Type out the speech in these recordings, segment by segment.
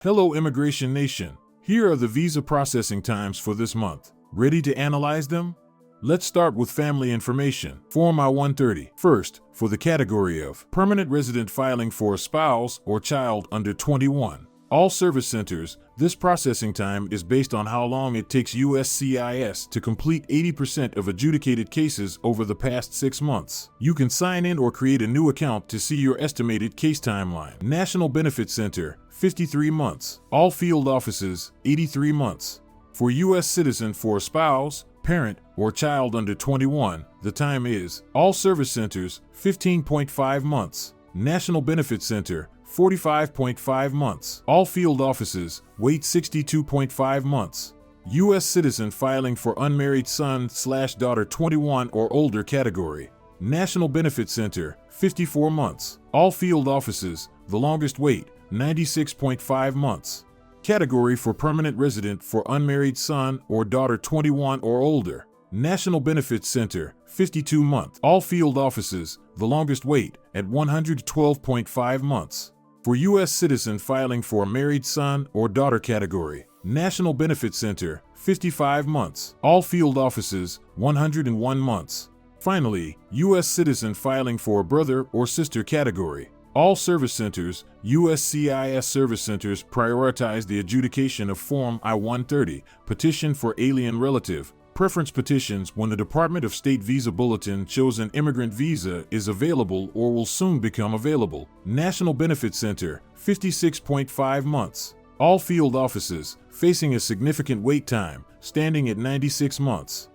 Hello Immigration Nation. Here are the visa processing times for this month. Ready to analyze them? Let's start with family information. Form I-130. First, for the category of permanent resident filing for a spouse or child under 21. All service centers, this processing time is based on how long it takes USCIS to complete 80% of adjudicated cases over the past 6 months. You can sign in or create a new account to see your estimated case timeline. National Benefit Center, 53 months. All field offices, 83 months. For U.S. citizen for a spouse, parent, or child under 21, the time is all service centers, 15.5 months. National Benefit Center, 45.5 months. All field offices, wait 62.5 months. U.S. citizen filing for unmarried son/daughter 21 or older category. National Benefit Center, 54 months. All field offices, the longest wait, 96.5 months. Category for permanent resident for unmarried son or daughter 21 or older. National Benefit Center, 52 months. All field offices, the longest wait, at 112.5 months. For U.S. citizen filing for a married son or daughter category, National Benefit Center, 55 months. All field offices, 101 months. Finally, U.S. citizen filing for a brother or sister category. All service centers, USCIS service centers prioritize the adjudication of Form I-130, petition for alien relative, preference petitions when the Department of State Visa Bulletin shows an immigrant visa is available or will soon become available. National Benefit Center, 56.5 months. All field offices, facing a significant wait time, standing at 96 months.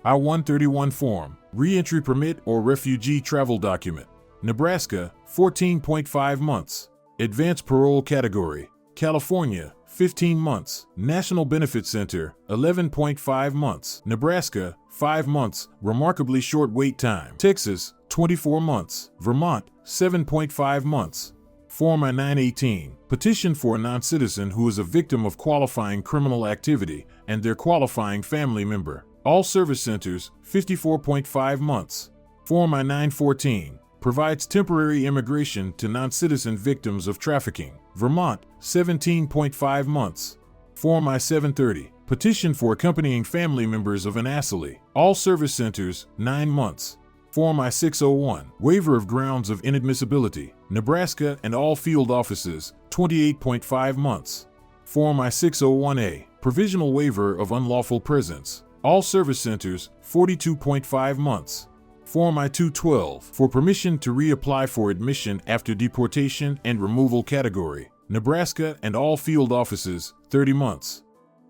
I-131 Form, Re-entry Permit or Refugee Travel Document. Nebraska, 14.5 months. Advanced Parole Category. California, 15 months. National Benefit Center, 11.5 months. Nebraska, 5 months, remarkably short wait time. Texas, 24 months. Vermont, 7.5 months. Form I-918, petition for a non-citizen who is a victim of qualifying criminal activity and their qualifying family member. All service centers, 54.5 months. Form I-914, provides temporary immigration to non-citizen victims of trafficking. Vermont, 17.5 months. Form I-730, petition for accompanying family members of an asylee. All service centers, 9 months. Form I-601, waiver of grounds of inadmissibility. Nebraska and all field offices, 28.5 months. Form I-601A, provisional waiver of unlawful presence. All service centers, 42.5 months. Form I-212, for permission to reapply for admission after deportation and removal category. Nebraska and all field offices, 30 months.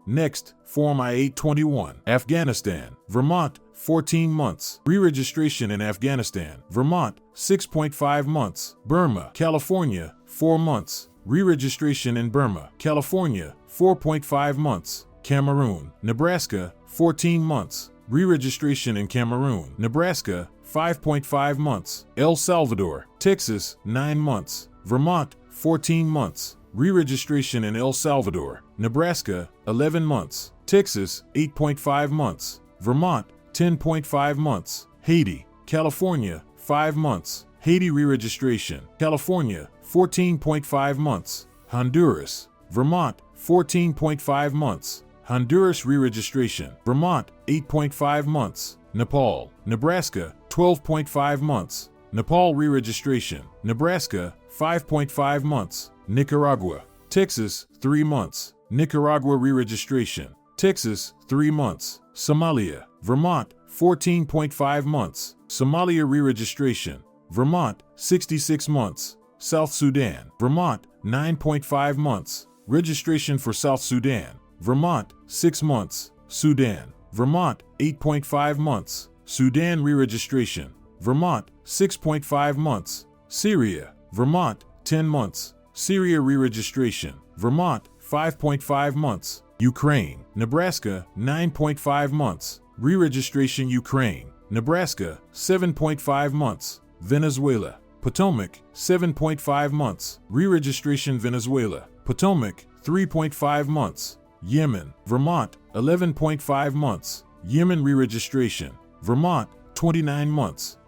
Next, Form I-821, Afghanistan. Vermont, 14 months. Re-registration in Afghanistan. Vermont, 6.5 months. Burma, California, 4 months. Re-registration in Burma, California, 4.5 months. Cameroon, Nebraska, 14 months. Re-registration in Cameroon, Nebraska, 5.5 months. El Salvador, Texas, 9 months. Vermont, 14 months. Re-registration in El Salvador, Nebraska, 11 months. Texas, 8.5 months. Vermont, 10.5 months. Haiti, California, 5 months. Haiti re-registration, California, 14.5 months. Honduras, Vermont, 14.5 months. Honduras re-registration, Vermont, 8.5 months. Nepal, Nebraska, 12.5 months. Nepal re-registration, Nebraska, 5.5 months. Nicaragua, Texas, 3 months. Nicaragua re-registration, Texas, 3 months. Somalia, Vermont, 14.5 months. Somalia re-registration, Vermont, 66 months. South Sudan, Vermont, 9.5 months. Registration for South Sudan, Vermont, 6 months. Sudan, Vermont, 8.5 months. Sudan re-registration, Vermont, 6.5 months. Syria, Vermont, 10 months. Syria re-registration, Vermont, 5.5 months. Ukraine, Nebraska, 9.5 months. Re-registration Ukraine, Nebraska, 7.5 months. Venezuela, Potomac, 7.5 months. Re-registration Venezuela, Potomac, 3.5 months. Yemen, Vermont, 11.5 months. Yemen re-registration, Vermont, 29 months.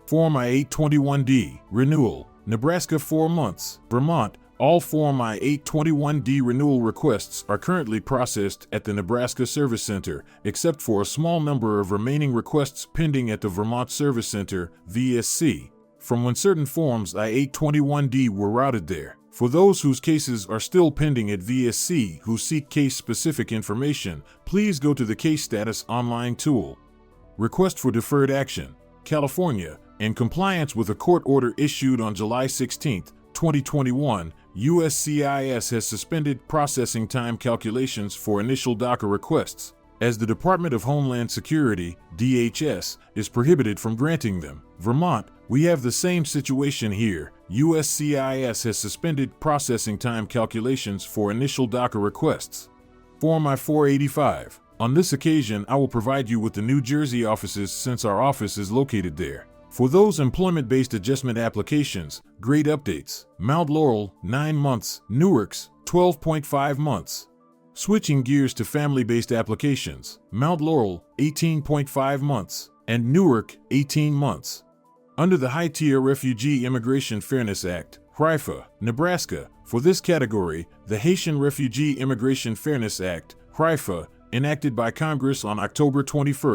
Form I-821D, renewal, Nebraska 4 months. Vermont, All Form I-821D renewal requests are currently processed at the Nebraska Service Center, except for a small number of remaining requests pending at the Vermont Service Center, VSC, from when certain forms I-821D were routed there. For those whose cases are still pending at VSC who seek case-specific information, please go to the Case Status online tool. Request for Deferred Action, California. In compliance with a court order issued on July 16, 2021, USCIS has suspended processing time calculations for initial DACA requests, as the Department of Homeland Security, DHS, is prohibited from granting them. Vermont, we have the same situation here. USCIS has suspended processing time calculations for initial DACA requests. Form I-485. On this occasion, I will provide you with the New Jersey offices since our office is located there. For those employment-based adjustment applications, grade updates. Mount Laurel, 9 months. Newark's, 12.5 months. Switching gears to family-based applications. Mount Laurel, 18.5 months. And Newark, 18 months. Under the High-Tier Refugee Immigration Fairness Act, HRIFA, Nebraska, for this category, the Haitian Refugee Immigration Fairness Act, HRIFA, enacted by Congress on October 21,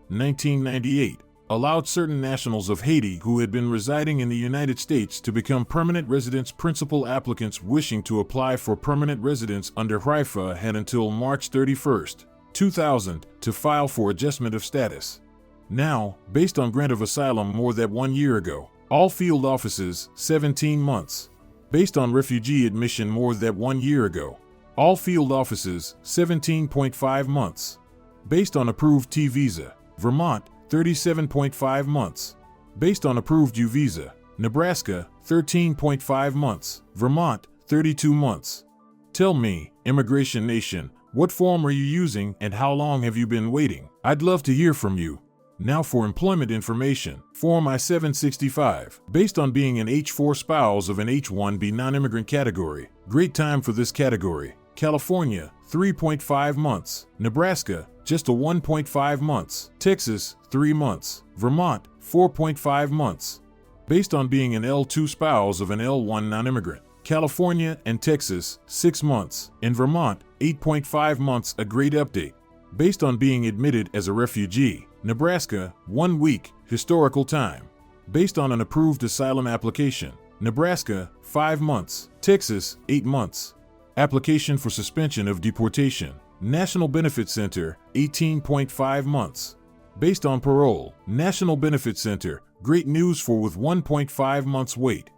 1998, allowed certain nationals of Haiti who had been residing in the United States to become permanent residents. Principal applicants wishing to apply for permanent residence under HRIFA had until March 31, 2000 to file for adjustment of status. Now, based on grant of asylum more than 1 year ago, all field offices, 17 months. Based on refugee admission more than 1 year ago, all field offices, 17.5 months. Based on approved T visa, Vermont, 37.5 months. Based on approved U visa, Nebraska, 13.5 months. Vermont, 32 months. Tell me, Immigration Nation, what form are you using and how long have you been waiting? I'd love to hear from you. Now for employment information. Form I-765. Based on being an H-4 spouse of an H-1B non-immigrant category. Great time for this category. California, 3.5 months. Nebraska, just a 1.5 months. Texas, 3 months. Vermont, 4.5 months. Based on being an L2 spouse of an L1 non-immigrant. California and Texas, 6 months. In Vermont, 8.5 months. A great update. Based on being admitted as a refugee. Nebraska, 1 week, historical time. Based on an approved asylum application. Nebraska, 5 months. Texas, 8 months. Application for suspension of deportation. National Benefit Center, 18.5 months. Based on parole. National Benefit Center, great news for with 1.5 months wait.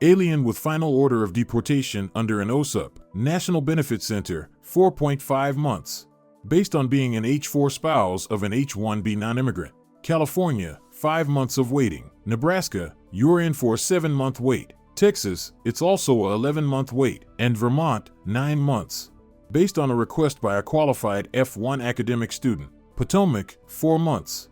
Alien with final order of deportation under an OSUP. National Benefit Center, 4.5 months. Based on being an H-4 spouse of an H-1B non-immigrant. California, 5 months of waiting. Nebraska, you're in for a 7-month wait. Texas, it's also a 11-month wait. And Vermont, 9 months. Based on a request by a qualified F1 academic student. Potomac, 4 months.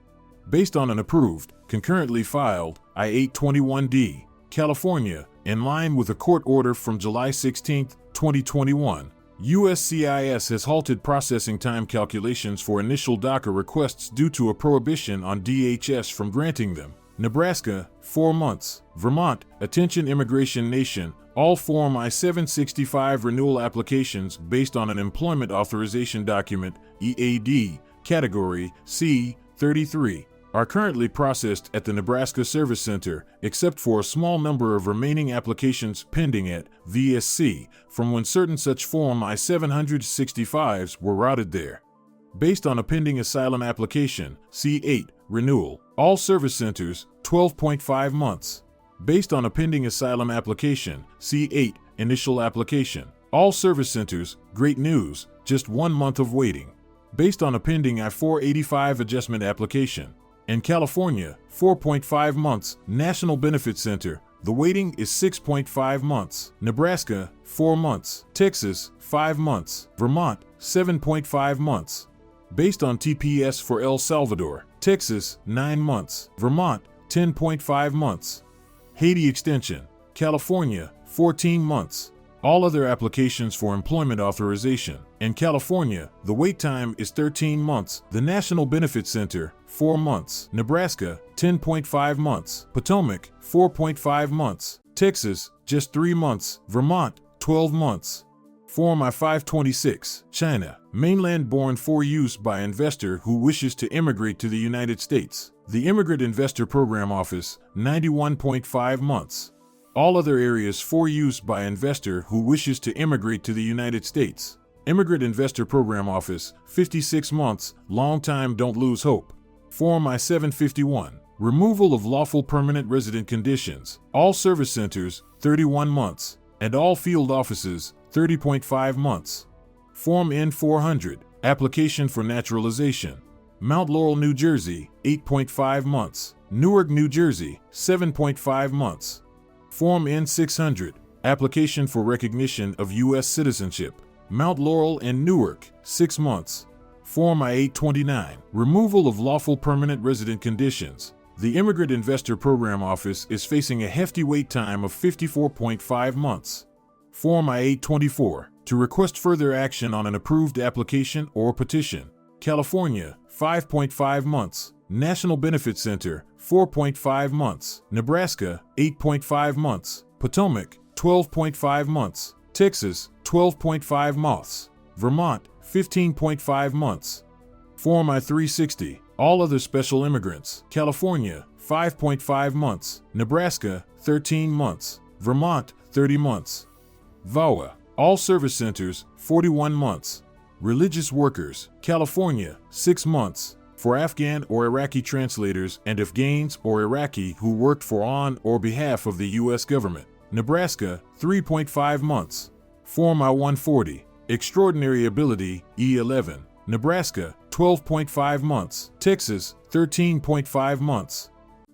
Based on an approved, concurrently filed, I-821D. California, in line with a court order from July 16, 2021. USCIS has halted processing time calculations for initial DACA requests due to a prohibition on DHS from granting them. Nebraska, 4 months. Vermont, attention Immigration Nation, all Form I-765 renewal applications based on an Employment Authorization Document, EAD, Category C-33, are currently processed at the Nebraska Service Center, except for a small number of remaining applications pending at VSC from when certain such Form I-765s were routed there. Based on a pending asylum application, C-8, renewal, all service centers, 12.5 months. Based on a pending asylum application, C-8, initial application, all service centers, great news, just 1 month of waiting. Based on a pending I-485 adjustment application, in California, 4.5 months. National Benefit Center, the waiting is 6.5 months. Nebraska, 4 months. Texas, 5 months. Vermont, 7.5 months. Based on TPS for El Salvador, Texas, 9 months. Vermont, 10.5 months. Haiti extension, California, 14 months. All other applications for employment authorization. In California, the wait time is 13 months. The National Benefit Center, 4 months. Nebraska, 10.5 months. Potomac, 4.5 months. Texas, just 3 months. Vermont, 12 months. Form I-526, China, mainland born for use by investor who wishes to immigrate to the United States. The Immigrant Investor Program Office, 91.5 months. All other areas for use by investor who wishes to immigrate to the United States. Immigrant Investor Program Office, 56 months, long time, don't lose hope. Form I-751, removal of lawful permanent resident conditions. All service centers, 31 months, and all field offices, 30.5 months. Form N-400, application for naturalization. Mount Laurel, New Jersey, 8.5 months. Newark, New Jersey, 7.5 months. Form N-600, application for recognition of U.S. citizenship. Mount Laurel and Newark, 6 months. Form I-829, removal of lawful permanent resident conditions. The Immigrant Investor Program Office is facing a hefty wait time of 54.5 months. Form I-824, to request further action on an approved application or petition. California, 5.5 months. National Benefit Center, 4.5 months. Nebraska, 8.5 months. Potomac, 12.5 months. Texas, 12.5 months. Vermont, 15.5 months. Form I-360, all other special immigrants. California, 5.5 months. Nebraska, 13 months. Vermont, 30 months. VAWA, all service centers, 41 months. Religious workers, California, 6 months. For Afghan or Iraqi translators and Afghans or Iraqi who worked for on or behalf of the U.S. government. Nebraska, 3.5 months. Form I-140, extraordinary ability, E11. Nebraska, 12.5 months. Texas, 13.5 months.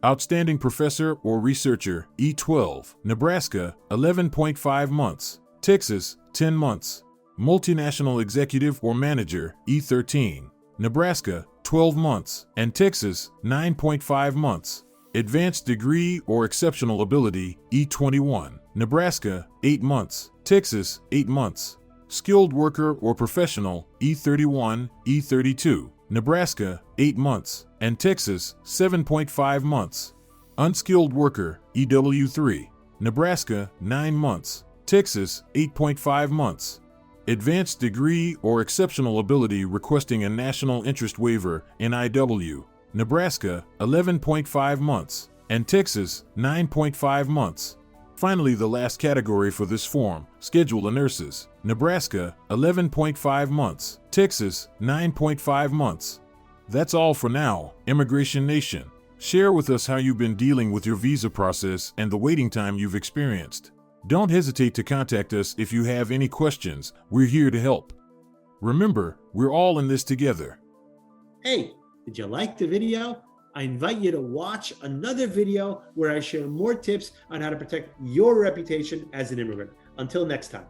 Outstanding professor or researcher, E12. Nebraska, 11.5 months. Texas, 10 months. Multinational executive or manager, E13. Nebraska, 12 months. And Texas, 9.5 months. Advanced degree or exceptional ability, E21. Nebraska, 8 months. Texas, 8 months. Skilled worker or professional, E31, E32. Nebraska, 8 months. And Texas, 7.5 months. Unskilled worker, EW3. Nebraska, 9 months. Texas, 8.5 months. Advanced degree or exceptional ability requesting a national interest waiver, NIW. Nebraska, 11.5 months. And Texas, 9.5 months. Finally, the last category for this form, Schedule of Nurses. Nebraska, 11.5 months. Texas, 9.5 months. That's all for now, Immigration Nation. Share with us how you've been dealing with your visa process and the waiting time you've experienced. Don't hesitate to contact us if you have any questions. We're here to help. Remember, we're all in this together. Hey, did you like the video? I invite you to watch another video where I share more tips on how to protect your reputation as an immigrant. Until next time.